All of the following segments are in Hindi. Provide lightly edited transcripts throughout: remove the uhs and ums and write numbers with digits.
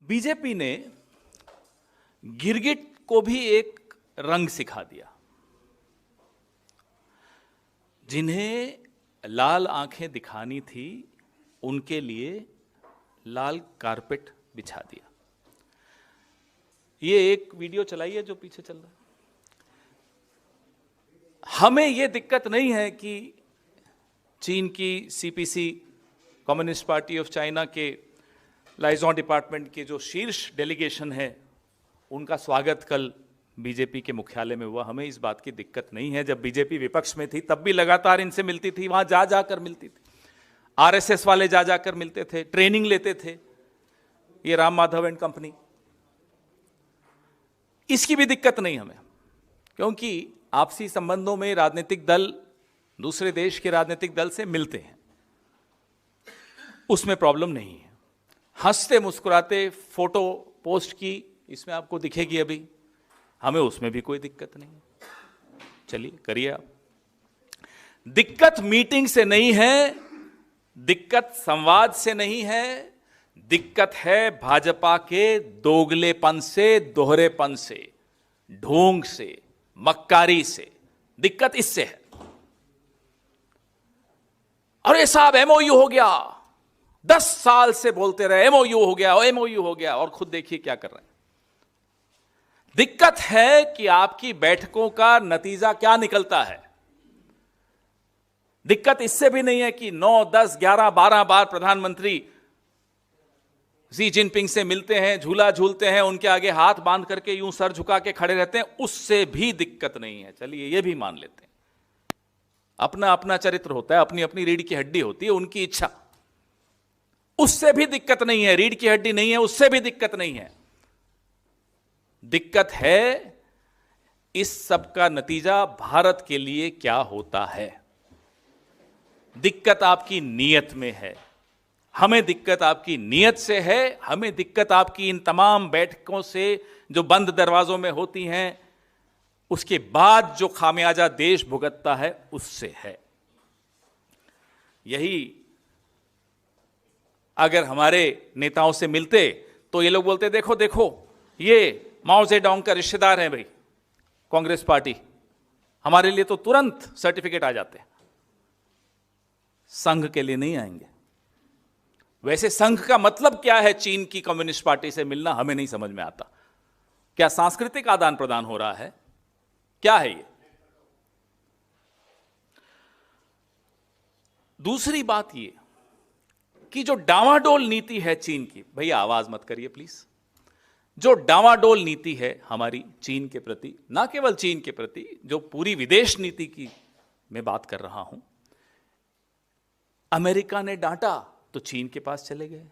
बीजेपी ने गिरगिट को भी एक रंग सिखा दिया। जिन्हें लाल आंखें दिखानी थी उनके लिए लाल कारपेट बिछा दिया। ये एक वीडियो चलाइए जो पीछे चल रहा है। हमें यह दिक्कत नहीं है कि चीन की CPC, communist party of China के लाइजॉन डिपार्टमेंट के जो शीर्ष डेलीगेशन है उनका स्वागत कल बीजेपी के मुख्यालय में हुआ। हमें इस बात की दिक्कत नहीं है। जब बीजेपी विपक्ष में थी तब भी लगातार इनसे मिलती थी, वहां जा जाकर मिलती थी। आरएसएस वाले जा जाकर मिलते थे, ट्रेनिंग लेते थे, ये राम माधव एंड कंपनी। इसकी भी दिक्कत नहीं हमें, क्योंकि आपसी संबंधों में राजनीतिक दल दूसरे देश के राजनीतिक दल से मिलते हैं, उसमें प्रॉब्लम नहीं है। हंसते मुस्कुराते फोटो पोस्ट की, इसमें आपको दिखेगी अभी, हमें उसमें भी कोई दिक्कत नहीं है। चलिए करिए आप। दिक्कत मीटिंग से नहीं है, दिक्कत संवाद से नहीं है, दिक्कत है भाजपा के दोगलेपन से, दोहरेपन से, ढोंग से, मक्कारी से। दिक्कत इससे है। अरे साहब एमओयू हो गया, 10 साल से बोलते रहे एमओयू हो गया, एमओयू हो गया, और खुद देखिए क्या कर रहे हैं। दिक्कत है कि आपकी बैठकों का नतीजा क्या निकलता है। दिक्कत इससे भी नहीं है कि 9, 10, 11, 12 बार प्रधानमंत्री शी जिनपिंग से मिलते हैं, झूला झूलते हैं, उनके आगे हाथ बांध करके यूं सर झुका के खड़े रहते हैं, उससे भी दिक्कत नहीं है। चलिए ये भी मान लेते हैं, अपना अपना चरित्र होता है, अपनी अपनी रीढ़ की हड्डी होती है, उनकी इच्छा, उससे भी दिक्कत नहीं है। रीढ़ की हड्डी नहीं है, उससे भी दिक्कत नहीं है। दिक्कत है इस सब का नतीजा भारत के लिए क्या होता है। दिक्कत आपकी नीयत में है। हमें दिक्कत आपकी नीयत से है। हमें दिक्कत आपकी इन तमाम बैठकों से जो बंद दरवाजों में होती हैं, उसके बाद जो खामियाजा देश भुगतता है उससे है। यही अगर हमारे नेताओं से मिलते तो ये लोग बोलते देखो देखो ये माओ जेडोंग का रिश्तेदार है भाई कांग्रेस पार्टी, हमारे लिए तो तुरंत सर्टिफिकेट आ जाते हैं। संघ के लिए नहीं आएंगे। वैसे संघ का मतलब क्या है? चीन की कम्युनिस्ट पार्टी से मिलना हमें नहीं समझ में आता। क्या सांस्कृतिक आदान प्रदान हो रहा है? क्या है ये? दूसरी बात ये कि जो डावाडोल नीति है चीन की, भैया आवाज मत करिए प्लीज, जो डावाडोल नीति है हमारी चीन के प्रति, ना केवल चीन के प्रति, जो पूरी विदेश नीति की मैं बात कर रहा हूं। अमेरिका ने डांटा तो चीन के पास चले गए,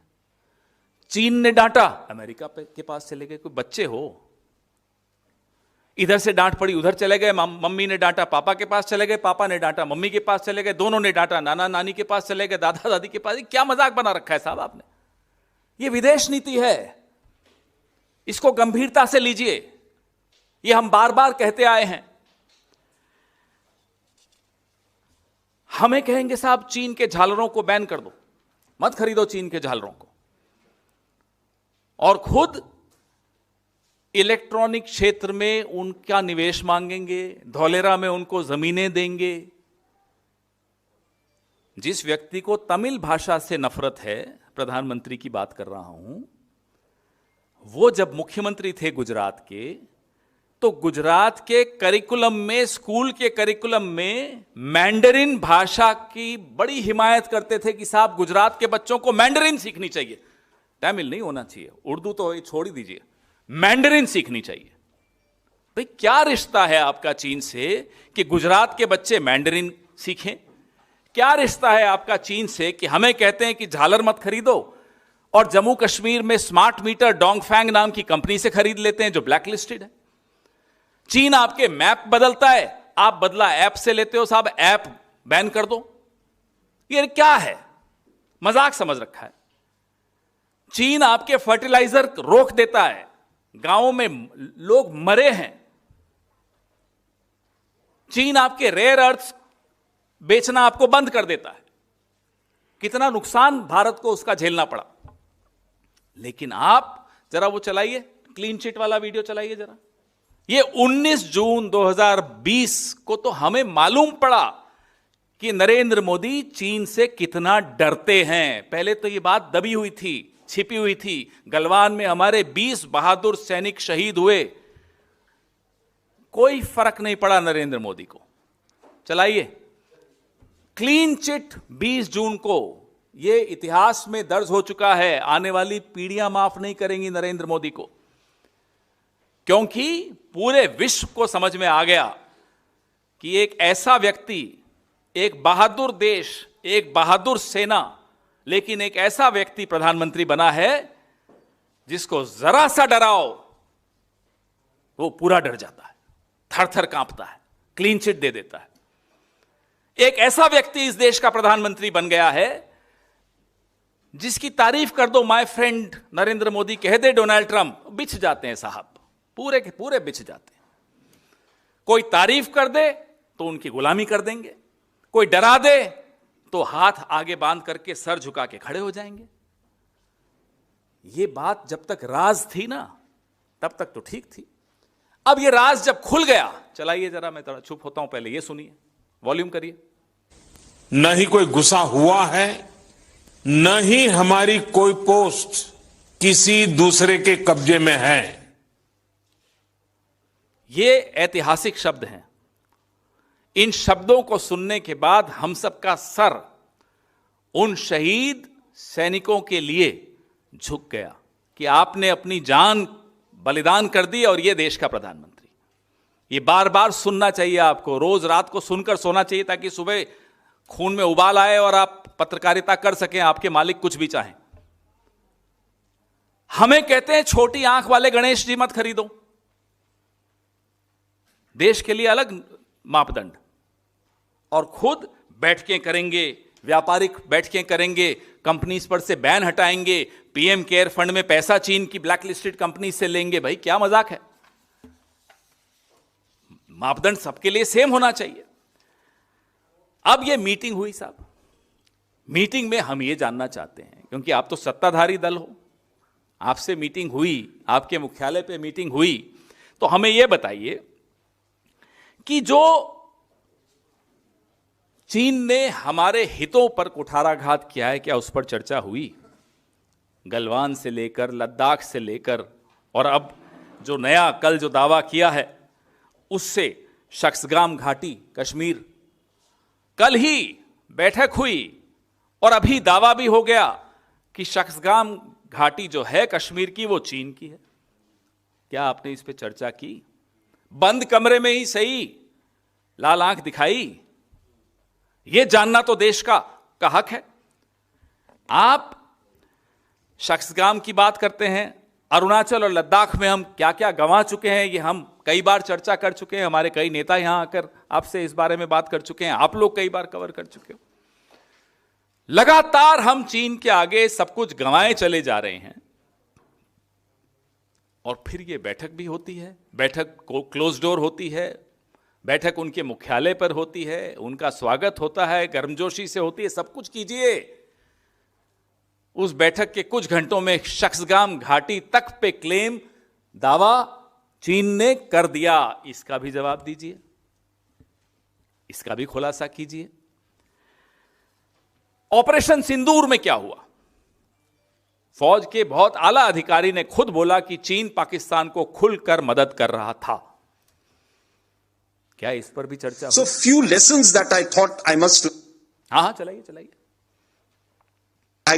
चीन ने डांटा अमेरिका के पास चले गए। कोई बच्चे हो, इधर से डांट पड़ी उधर चले गए, मम्मी ने डांटा पापा के पास चले गए, पापा ने डांटा मम्मी के पास चले गए, दोनों ने डांटा नाना नानी के पास चले गए, दादा दादी के पास। क्या मजाक बना रखा है साहब आपने? ये विदेश नीति है, इसको गंभीरता से लीजिए। ये हम बार बार कहते आए हैं। हमें कहेंगे साहब चीन के झालरों को बैन कर दो, मत खरीदो चीन के झालरों को, और खुद इलेक्ट्रॉनिक क्षेत्र में उनका निवेश मांगेंगे, धौलेरा में उनको जमीनें देंगे। जिस व्यक्ति को तमिल भाषा से नफरत है, प्रधानमंत्री की बात कर रहा हूं, वो जब मुख्यमंत्री थे गुजरात के, तो गुजरात के करिकुलम में, स्कूल के करिकुलम में मैंडरिन भाषा की बड़ी हिमायत करते थे कि साहब गुजरात के बच्चों को मैंडरिन सीखनी चाहिए। तमिल नहीं होना चाहिए, उर्दू तो छोड़ ही दीजिए, मैंडरिन सीखनी चाहिए। भाई क्या रिश्ता है आपका चीन से कि गुजरात के बच्चे मैंडरिन सीखें? क्या रिश्ता है आपका चीन से कि हमें कहते हैं कि झालर मत खरीदो, और जम्मू कश्मीर में स्मार्ट मीटर डोंगफैंग नाम की कंपनी से खरीद लेते हैं जो ब्लैक लिस्टेड है? चीन आपके मैप बदलता है, आप बदला ऐप से लेते हो, साहब ऐप बैन कर दो। ये क्या है? मजाक समझ रखा है। चीन आपके फर्टिलाइजर रोक देता है, गांवों में लोग मरे हैं। चीन आपके रेयर अर्थ बेचना आपको बंद कर देता है। कितना नुकसान भारत को उसका झेलना पड़ा। लेकिन आप जरा वो चलाइए, क्लीन चिट वाला वीडियो चलाइए जरा। ये 19 जून 2020 को तो हमें मालूम पड़ा कि नरेंद्र मोदी चीन से कितना डरते हैं। पहले तो ये बात दबी हुई थी, छिपी हुई थी। गलवान में हमारे 20 बहादुर सैनिक शहीद हुए, कोई फर्क नहीं पड़ा नरेंद्र मोदी को। चलाइए क्लीन चिट 20 जून को, यह इतिहास में दर्ज हो चुका है। आने वाली पीढ़ियां माफ नहीं करेंगी नरेंद्र मोदी को, क्योंकि पूरे विश्व को समझ में आ गया कि एक ऐसा व्यक्ति, एक बहादुर देश, एक बहादुर सेना, लेकिन एक ऐसा व्यक्ति प्रधानमंत्री बना है जिसको जरा सा डराओ वो पूरा डर जाता है, थर थर कांपता है, क्लीन चिट दे देता है। एक ऐसा व्यक्ति इस देश का प्रधानमंत्री बन गया है जिसकी तारीफ कर दो माय फ्रेंड नरेंद्र मोदी, कह दे डोनाल्ड ट्रंप, बिछ जाते हैं साहब, पूरे के पूरे बिछ जाते हैं। कोई तारीफ कर दे तो उनकी गुलामी कर देंगे, कोई डरा दे तो हाथ आगे बांध करके सर झुका के खड़े हो जाएंगे। यह बात जब तक राज थी ना, तब तक तो ठीक थी। अब यह राज जब खुल गया, चलाइए जरा, मैं थोड़ा चुप होता हूं, पहले यह सुनिए, वॉल्यूम करिए। न ही कोई गुस्सा हुआ है, न ही हमारी कोई पोस्ट किसी दूसरे के कब्जे में है। ये ऐतिहासिक शब्द हैं। इन शब्दों को सुनने के बाद हम सबका सर उन शहीद सैनिकों के लिए झुक गया कि आपने अपनी जान बलिदान कर दी और ये देश का प्रधानमंत्री। ये बार बार सुनना चाहिए आपको, रोज रात को सुनकर सोना चाहिए, ताकि सुबह खून में उबाल आए और आप पत्रकारिता कर सकें, आपके मालिक कुछ भी चाहें। हमें कहते हैं छोटी आंख वाले गणेश जी मत खरीदो, देश के लिए अलग मापदंड, और खुद बैठकें करेंगे, व्यापारिक बैठकें करेंगे, कंपनीज पर से बैन हटाएंगे, पीएम केयर फंड में पैसा चीन की ब्लैकलिस्टेड कंपनी से लेंगे। भाई क्या मजाक है? मापदंड सबके लिए सेम होना चाहिए। अब यह मीटिंग हुई साहब, मीटिंग में हम यह जानना चाहते हैं, क्योंकि आप तो सत्ताधारी दल हो, आपसे मीटिंग हुई, आपके मुख्यालय पे मीटिंग हुई, तो हमें यह बताइए कि जो चीन ने हमारे हितों पर कुठाराघात किया है, क्या उस पर चर्चा हुई? गलवान से लेकर, लद्दाख से लेकर, और अब जो नया कल जो दावा किया है उससे शख्सगाम घाटी कश्मीर, कल ही बैठक हुई और अभी दावा भी हो गया कि शख्सगाम घाटी जो है कश्मीर की वो चीन की है। क्या आपने इस पे चर्चा की? बंद कमरे में ही सही, लाल आंख दिखाई? यह जानना तो देश का हक है। आप शख्सगाम की बात करते हैं, अरुणाचल और लद्दाख में हम क्या क्या गंवा चुके हैं, ये हम कई बार चर्चा कर चुके हैं। हमारे कई नेता यहां आकर आपसे इस बारे में बात कर चुके हैं, आप लोग कई बार कवर कर चुके हो। लगातार हम चीन के आगे सब कुछ गंवाए चले जा रहे हैं, और फिर ये बैठक भी होती है, बैठक को क्लोज डोर होती है, बैठक उनके मुख्यालय पर होती है, उनका स्वागत होता है, गर्मजोशी से होती है, सब कुछ कीजिए। उस बैठक के कुछ घंटों में शख्सगाम घाटी तक पे क्लेम, दावा चीन ने कर दिया। इसका भी जवाब दीजिए, इसका भी खुलासा कीजिए। ऑपरेशन सिंदूर में क्या हुआ? फौज के बहुत आला अधिकारी ने खुद बोला कि चीन पाकिस्तान को खुलकर मदद कर रहा था। क्या इस पर भी चर्चा? So few lessons that I thought I must. हाँ, चलाइए।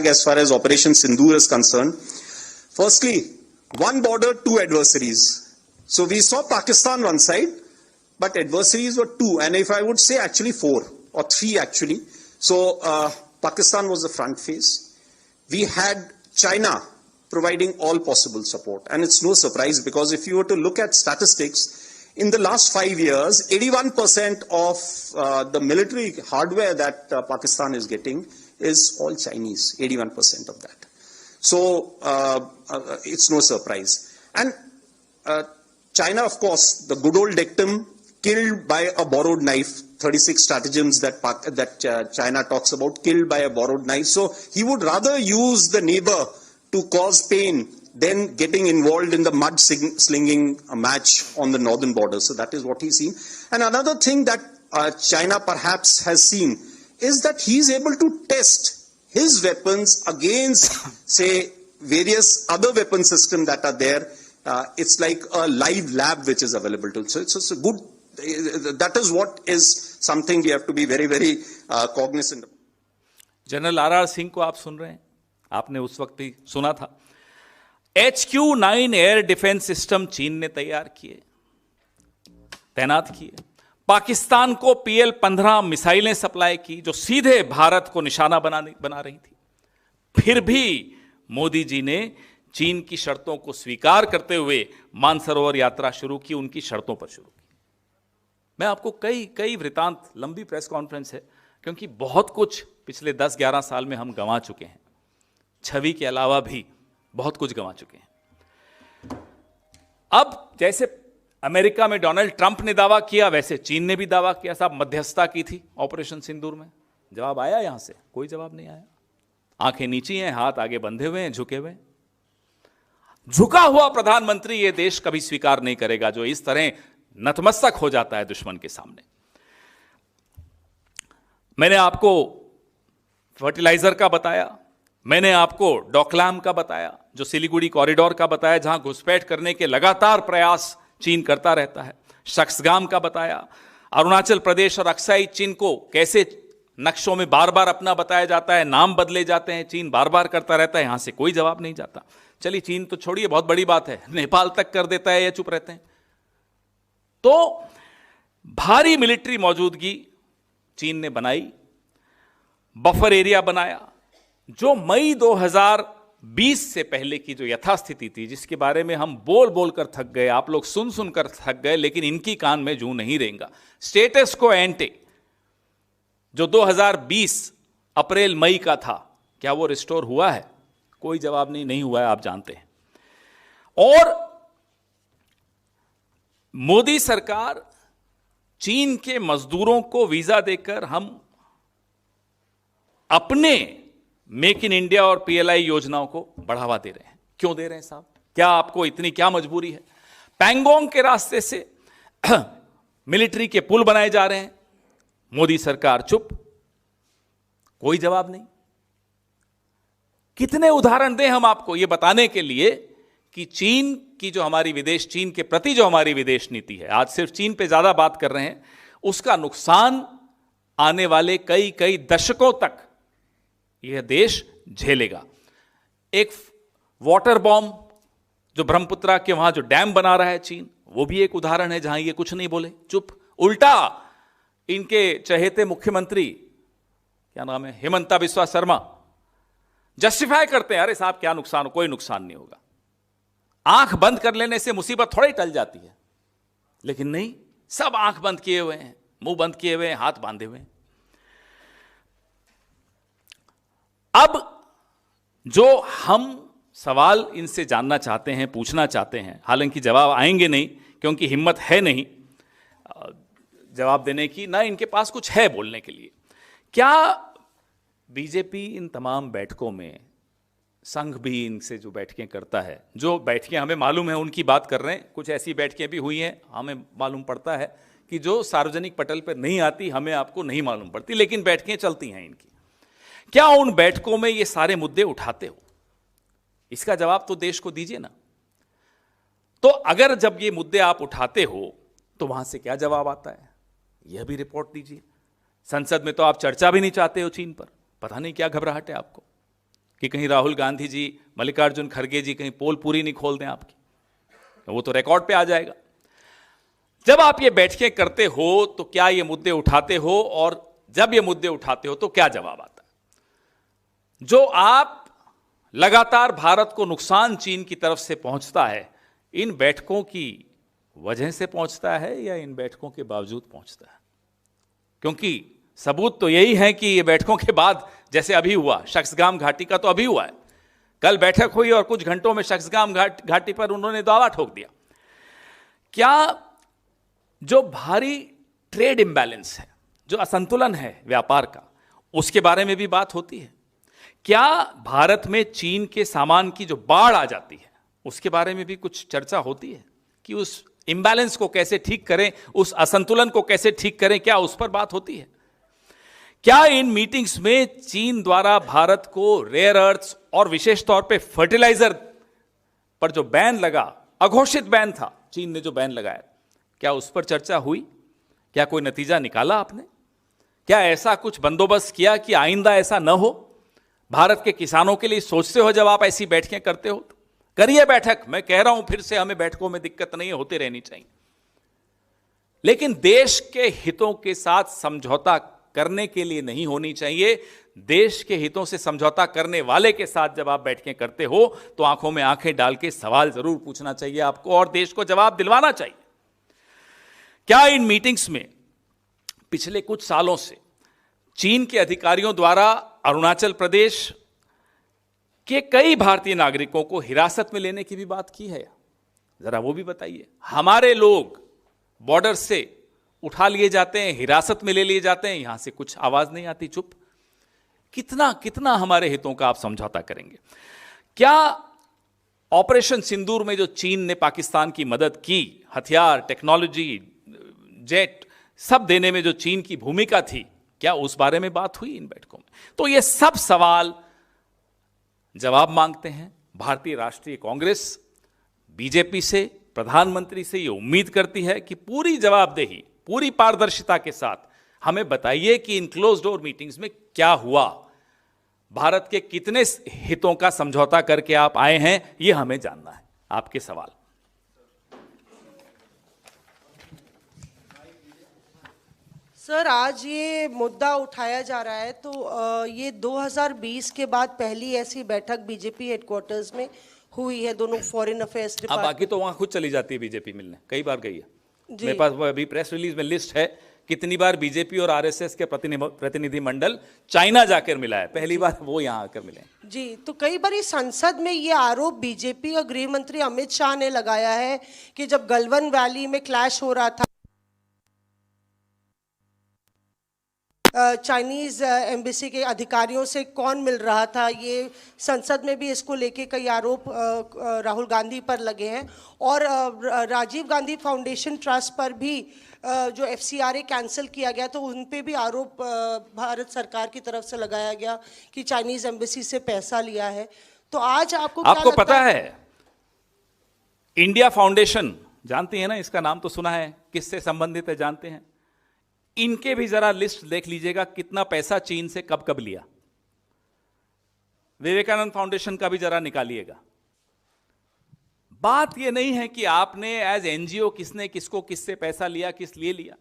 As far as Operation Sindoor is concerned, firstly, one border, two adversaries. So we saw Pakistan one side, but adversaries were two, and if I would say actually four or three actually. So Pakistan was the front face. We had China providing all possible support, and it's no surprise because if you were to look at statistics, in the last 5 years, 81% of the military hardware that Pakistan is getting is all Chinese, 81% of that. So it's no surprise. And China, of course, the good old dictum, killed by a borrowed knife, 36 stratagems that China talks about, killed by a borrowed knife. So he would rather use the neighbor to cause pain then getting involved in the mud slinging match on the northern border. So that is what he's seen. And another thing that China perhaps has seen is that he's able to test his weapons against, say, various other weapon systems that are there. It's like a live lab which is available to. So it's a good. That is what is something we have to be very, very cognizant of. General R Singh को आप सुन रहे हैं, आपने उस वक्त भी सुना था। HQ-9 एयर डिफेंस सिस्टम चीन ने तैयार किए, तैनात किए। पाकिस्तान को PL-15 मिसाइलें सप्लाई की जो सीधे भारत को निशाना बना रही थी। फिर भी मोदी जी ने चीन की शर्तों को स्वीकार करते हुए मानसरोवर यात्रा शुरू की, उनकी शर्तों पर शुरू की। मैं आपको कई वृतांत, लंबी प्रेस कॉन्फ्रेंस है क्योंकि बहुत कुछ पिछले 10-11 साल में हम गंवा चुके हैं, छवि के अलावा भी बहुत कुछ गंवा चुके हैं। अब जैसे अमेरिका में डोनाल्ड ट्रंप ने दावा किया, वैसे चीन ने भी दावा किया। साहब मध्यस्थता की थी ऑपरेशन सिंदूर में, जवाब आया यहां से? कोई जवाब नहीं आया। आंखें नीची हैं, हाथ आगे बंधे हुए हैं, झुके हुए हैं। झुका हुआ प्रधानमंत्री ये देश कभी स्वीकार नहीं करेगा जो इस तरह नतमस्तक हो जाता है दुश्मन के सामने। मैंने आपको फर्टिलाइजर का बताया, मैंने आपको डोकलाम का बताया, जो सिलीगुड़ी कॉरिडोर का बताया जहां घुसपैठ करने के लगातार प्रयास चीन करता रहता है। शक्सगाम का बताया, अरुणाचल प्रदेश और अक्साई चीन को कैसे नक्शों में बार बार अपना बताया जाता है, नाम बदले जाते हैं, चीन बार बार करता रहता है, यहां से कोई जवाब नहीं जाता। चलिए चीन तो छोड़िए, बहुत बड़ी बात है, नेपाल तक कर देता है या चुप रहते हैं। तो भारी मिलिट्री मौजूदगी चीन ने बनाई, बफर एरिया बनाया, जो मई 2020 से पहले की जो यथास्थिति थी, जिसके बारे में हम बोल बोल कर थक गए, आप लोग सुन सुनकर थक गए, लेकिन इनकी कान में जूं नहीं रहेगा। स्टेटस को एंटे जो 2020 अप्रैल मई का था, क्या वो रिस्टोर हुआ है? कोई जवाब नहीं हुआ है, आप जानते हैं। और मोदी सरकार चीन के मजदूरों को वीजा देकर हम अपने मेक इन इंडिया और PLI योजनाओं को बढ़ावा दे रहे हैं। क्यों दे रहे हैं साहब? क्या आपको इतनी क्या मजबूरी है? पैंगोंग के रास्ते से मिलिट्री के पुल बनाए जा रहे हैं, मोदी सरकार चुप, कोई जवाब नहीं। कितने उदाहरण दें हम आपको ये बताने के लिए कि चीन की जो हमारी विदेश, चीन के प्रति जो हमारी विदेश नीति है, आज सिर्फ चीन पे ज्यादा बात कर रहे हैं, उसका नुकसान आने वाले कई दशकों तक यह देश झेलेगा। एक वाटर बॉम्ब जो ब्रह्मपुत्रा के वहां जो डैम बना रहा है चीन, वो भी एक उदाहरण है जहां ये कुछ नहीं बोले, चुप। उल्टा इनके चहेते मुख्यमंत्री, क्या नाम है, हिमंता बिस्वा शर्मा, जस्टिफाई करते हैं, अरे साहब क्या नुकसान, कोई नुकसान नहीं होगा। आंख बंद कर लेने से मुसीबत थोड़ी टल जाती है, लेकिन नहीं, सब आंख बंद किए हुए हैं, मुंह बंद किए हुए हैं, हाथ बांधे हुए हैं। अब जो हम सवाल इनसे जानना चाहते हैं, पूछना चाहते हैं, हालांकि जवाब आएंगे नहीं क्योंकि हिम्मत है नहीं जवाब देने की, ना इनके पास कुछ है बोलने के लिए। क्या बीजेपी इन तमाम बैठकों में, संघ भी इनसे जो बैठकें करता है, जो बैठकें हमें मालूम है उनकी बात कर रहे हैं, कुछ ऐसी बैठकें भी हुई हैं, हमें मालूम पड़ता है कि जो सार्वजनिक पटल पर नहीं आती, हमें आपको नहीं मालूम पड़ती, लेकिन बैठकें चलती हैं इनकी। क्या उन बैठकों में ये सारे मुद्दे उठाते हो? इसका जवाब तो देश को दीजिए ना। तो अगर जब ये मुद्दे आप उठाते हो तो वहां से क्या जवाब आता है, यह भी रिपोर्ट दीजिए। संसद में तो आप चर्चा भी नहीं चाहते हो चीन पर, पता नहीं क्या घबराहट है आपको कि कहीं राहुल गांधी जी, मल्लिकार्जुन खड़गे जी कहीं पोल पूरी नहीं खोल दें आपकी, वो तो रिकॉर्ड पे आ जाएगा। जब आप ये बैठकें करते हो तो क्या ये मुद्दे उठाते हो, और जब ये मुद्दे उठाते हो तो क्या जवाब आता है? जो आप लगातार भारत को नुकसान चीन की तरफ से पहुंचता है, इन बैठकों की वजह से पहुंचता है या इन बैठकों के बावजूद पहुंचता है? क्योंकि सबूत तो यही है कि ये बैठकों के बाद, जैसे अभी हुआ शक्सगाम घाटी का, तो अभी हुआ है, कल बैठक हुई और कुछ घंटों में शक्सगाम घाटी पर उन्होंने दावा ठोक दिया। क्या जो भारी ट्रेड इंबैलेंस है, जो असंतुलन है व्यापार का, उसके बारे में भी बात होती है? क्या भारत में चीन के सामान की जो बाढ़ आ जाती है, उसके बारे में भी कुछ चर्चा होती है कि उस इम्बैलेंस को कैसे ठीक करें, उस असंतुलन को कैसे ठीक करें, क्या उस पर बात होती है? क्या इन मीटिंग्स में चीन द्वारा भारत को रेयर अर्थ्स और विशेष तौर पे फर्टिलाइजर पर जो बैन लगा, अघोषित बैन था, चीन ने जो बैन लगाया, क्या उस पर चर्चा हुई? क्या कोई नतीजा निकाला आपने? क्या ऐसा कुछ बंदोबस्त किया कि आइंदा ऐसा न हो? भारत के किसानों के लिए सोचते हो जब आप ऐसी बैठकें करते हो? तो करिए बैठक, मैं कह रहा हूं फिर से, हमें बैठकों में दिक्कत नहीं होती रहनी चाहिए, लेकिन देश के हितों के साथ समझौता करने के लिए नहीं होनी चाहिए। देश के हितों से समझौता करने वाले के साथ जब आप बैठकें करते हो तो आंखों में आंखें डाल के सवाल जरूर पूछना चाहिए आपको और देश को जवाब दिलवाना चाहिए। क्या इन मीटिंग्स में पिछले कुछ सालों से चीन के अधिकारियों द्वारा अरुणाचल प्रदेश के कई भारतीय नागरिकों को हिरासत में लेने की भी बात की है? जरा वो भी बताइए। हमारे लोग बॉर्डर से उठा लिए जाते हैं, हिरासत में ले लिए जाते हैं, यहां से कुछ आवाज नहीं आती, चुप। कितना कितना हमारे हितों का आप समझौता करेंगे? क्या ऑपरेशन सिंदूर में जो चीन ने पाकिस्तान की मदद की, हथियार, टेक्नोलॉजी, जेट सब देने में जो चीन की भूमिका थी, क्या उस बारे में बात हुई इन बैठकों में? तो ये सब सवाल जवाब मांगते हैं। भारतीय राष्ट्रीय कांग्रेस बीजेपी से, प्रधानमंत्री से ये उम्मीद करती है कि पूरी जवाबदेही, पूरी पारदर्शिता के साथ हमें बताइए कि इन क्लोज डोर मीटिंग्स में क्या हुआ, भारत के कितने हितों का समझौता करके आप आए हैं, ये हमें जानना है। आपके सवाल। सर, आज ये मुद्दा उठाया जा रहा है तो ये 2020 के बाद पहली ऐसी बैठक बीजेपी हेडक्वार्टर्स में हुई है, दोनों फॉरेन अफेयर्स अब बाकी तो वहां खुद चली जाती है बीजेपी मिलने, कई बार गई है। मेरे पास अभी प्रेस रिलीज में लिस्ट है कितनी बार बीजेपी और आरएसएस के प्रतिनिधिमंडल चाइना जाकर मिला है, पहली बार वो यहां आकर मिले जी। तो कई बार इस संसद में ये आरोप बीजेपी और गृह मंत्री अमित शाह ने लगाया है कि जब गलवान वैली में क्लैश हो रहा था, चाइनीज एम्बेसी के अधिकारियों से कौन मिल रहा था, ये संसद में भी इसको लेके कई आरोप राहुल गांधी पर लगे हैं। और राजीव गांधी फाउंडेशन ट्रस्ट पर भी जो एफसीआरए कैंसिल किया गया तो उन पे भी आरोप भारत सरकार की तरफ से लगाया गया कि चाइनीज एम्बेसी से पैसा लिया है। तो आज आपको पता है इंडिया फाउंडेशन, जानती है ना, इसका नाम तो सुना है, किससे संबंधित है जानते हैं? इनके भी जरा लिस्ट देख लीजिएगा कितना पैसा चीन से कब कब लिया। विवेकानंद फाउंडेशन का भी जरा निकालिएगा। बात यह नहीं है कि आपने एज एनजीओ किसने किसको किससे पैसा लिया, किस लिए लिया।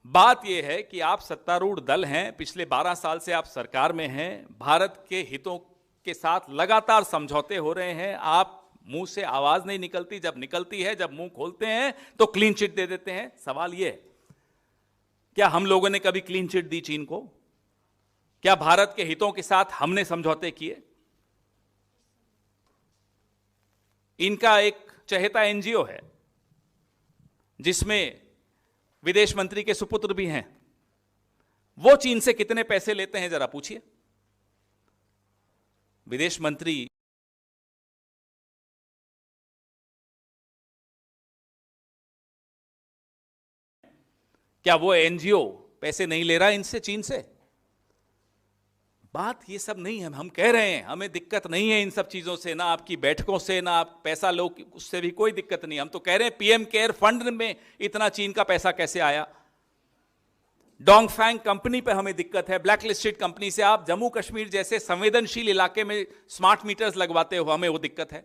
बात यह है कि आप सत्तारूढ़ दल हैं, पिछले 12 साल से आप सरकार में हैं, भारत के हितों के साथ लगातार समझौते हो रहे हैं, आप मुंह से आवाज नहीं निकलती, जब निकलती है, जब मुंह खोलते हैं तो क्लीन चिट दे देते हैं। सवाल यह है, क्या हम लोगों ने कभी क्लीन चिट दी चीन को? क्या भारत के हितों के साथ हमने समझौते किए? इनका एक चहेता एनजीओ है जिसमें विदेश मंत्री के सुपुत्र भी हैं, वो चीन से कितने पैसे लेते हैं जरा पूछिए। विदेश मंत्री क्या वो एनजीओ पैसे नहीं ले रहा इनसे, चीन से? बात ये सब नहीं है। हम कह रहे हैं हमें दिक्कत नहीं है इन सब चीजों से, ना आपकी बैठकों से, ना आप पैसा लो, उससे भी कोई दिक्कत नहीं। हम तो कह रहे हैं पीएम केयर फंड में इतना चीन का पैसा कैसे आया? डोंगफैंग कंपनी पे हमें दिक्कत है, ब्लैक लिस्टेड कंपनी से आप जम्मू कश्मीर जैसे संवेदनशील इलाके में स्मार्ट मीटर्स लगवाते हो, हमें वो दिक्कत है।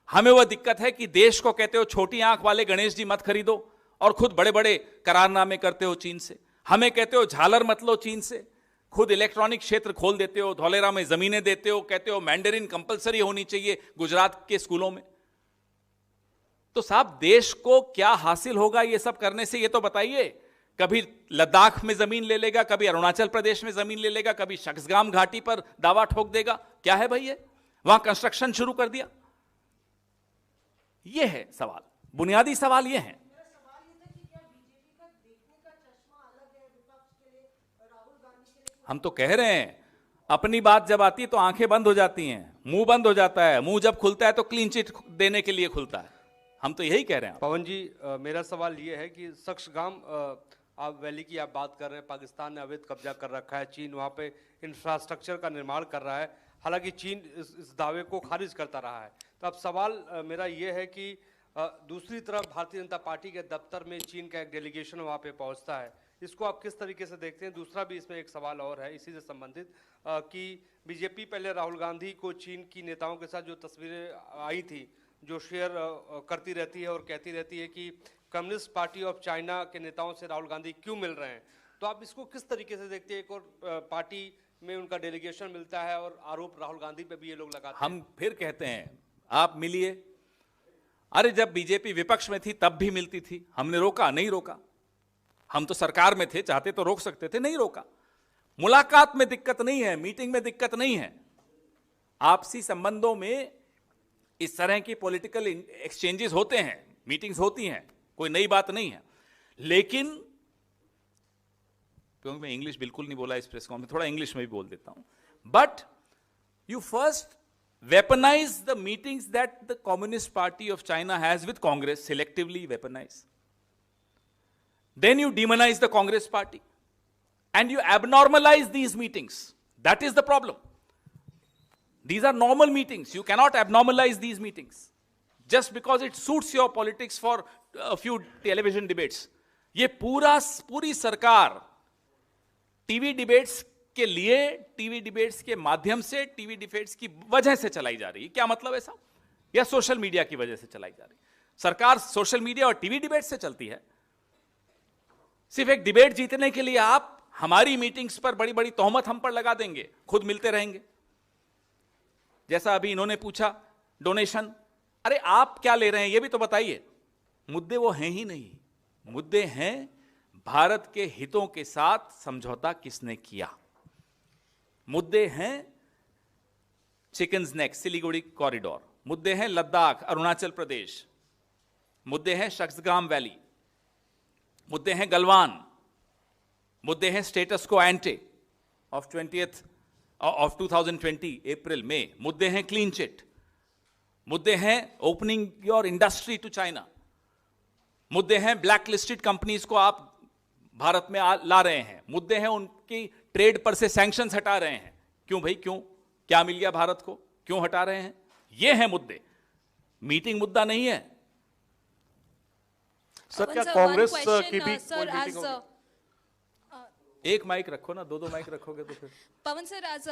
हमें वो दिक्कत है कि देश को कहते हो छोटी आंख वाले गणेश जी मत खरीदो और खुद बड़े बड़े करारनामे करते हो चीन से। हमें कहते हो झालर मत लो चीन से, खुद इलेक्ट्रॉनिक क्षेत्र खोल देते हो, धौलेरा में जमीनें देते हो, कहते हो मैंडरिन कंपलसरी होनी चाहिए गुजरात के स्कूलों में। तो साहब देश को क्या हासिल होगा ये सब करने से, ये तो बताइए। कभी लद्दाख में जमीन ले लेगा, कभी अरुणाचल प्रदेश में जमीन ले लेगा, कभी शख्सगाम घाटी पर दावा ठोक देगा। क्या है भाई ये? वहां कंस्ट्रक्शन शुरू कर दिया। ये है सवाल, बुनियादी सवाल ये है। हम तो कह रहे हैं अपनी बात जब आती है तो आंखें बंद हो जाती हैं, मुंह बंद हो जाता है, मुंह जब खुलता है तो क्लीन चिट देने के लिए खुलता है। हम तो यही कह रहे हैं। पवन जी, मेरा सवाल ये है कि सक्सगाम आप वैली की आप बात कर रहे हैं, पाकिस्तान ने अवैध कब्जा कर रखा है, चीन वहाँ पे इंफ्रास्ट्रक्चर का निर्माण कर रहा है, हालांकि चीन इस दावे को खारिज करता रहा है। तो अब सवाल मेरा ये है कि दूसरी तरफ भारतीय जनता पार्टी के दफ्तर में चीन का एक डेलीगेशन वहाँ पे पहुँचता है, इसको आप किस तरीके से देखते हैं? दूसरा भी इसमें एक सवाल और है इसी से संबंधित कि बीजेपी पहले राहुल गांधी को चीन की नेताओं के साथ जो तस्वीरें आई थी, जो शेयर करती रहती है और कहती रहती है कि कम्युनिस्ट पार्टी ऑफ चाइना के नेताओं से राहुल गांधी क्यों मिल रहे हैं, तो आप इसको किस तरीके से देखते हैं? एक और पार्टी में उनका डेलीगेशन मिलता है और आरोप राहुल गांधी पे भी ये लोग लगाते हैं। हम फिर कहते हैं आप मिलिए। अरे जब बीजेपी विपक्ष में थी तब भी मिलती थी, हमने रोका? नहीं रोका। हम तो सरकार में थे, चाहते तो रोक सकते थे, नहीं रोका। मुलाकात में दिक्कत नहीं है, मीटिंग में दिक्कत नहीं है, आपसी संबंधों में इस तरह की पॉलिटिकल एक्सचेंजेस होते हैं, मीटिंग्स होती हैं, कोई नई बात नहीं है। लेकिन क्योंकि मैं इंग्लिश बिल्कुल नहीं बोला इस प्रेस कॉन्फ्रेंस, थोड़ा इंग्लिश में भी बोल देता हूं। But you first weaponize the meetings that the Communist Party of China has with Congress, selectively weaponize. Then you demonize the Congress Party and you abnormalize these meetings. That is the problem. These are normal meetings. You cannot abnormalize these meetings just because it suits your politics for a few television debates. ये पूरी सरकार टीवी डिबेट्स के लिए, टीवी डिबेट्स के माध्यम से, टीवी डिबेट्स की वजह से चलाई जा रही है। क्या मतलब ऐसा? या सोशल मीडिया की वजह से चलाई जा रही है? सरकार सोशल मीडिया और टीवी डिबेट से चलती है। सिर्फ एक डिबेट जीतने के लिए आप हमारी मीटिंग्स पर बड़ी बड़ी तोहमत हम पर लगा देंगे, खुद मिलते रहेंगे। जैसा अभी इन्होंने पूछा डोनेशन, अरे आप क्या ले रहे हैं ये भी तो बताइए। मुद्दे वो हैं ही नहीं, मुद्दे हैं भारत के हितों के साथ समझौता किसने किया, मुद्दे हैं चिकन्स नेक सिलीगुड़ी कॉरिडोर, मुद्दे हैं लद्दाख अरुणाचल प्रदेश, मुद्दे हैं सक्सगाम वैली, मुद्दे हैं गलवान, मुद्दे हैं स्टेटस को एंटे ऑफ 2020 अप्रैल में, मुद्दे हैं क्लीन चिट, मुद्दे हैं opening your industry to China, मुद्दे हैं ब्लैक लिस्टेड कंपनीज को आप भारत में ला रहे हैं, मुद्दे हैं उनकी ट्रेड पर से सैंक्शंस हटा रहे हैं। क्यों भाई, क्यों? क्या मिल गया भारत को, क्यों हटा रहे हैं? ये हैं मुद्दे, मीटिंग मुद्दा नहीं है। सर, क्या कांग्रेस की भी सर, कोई मीटिंग होगी? एक माइक रखो ना, दो माइक रखोगे तो फिर। पवन सर, as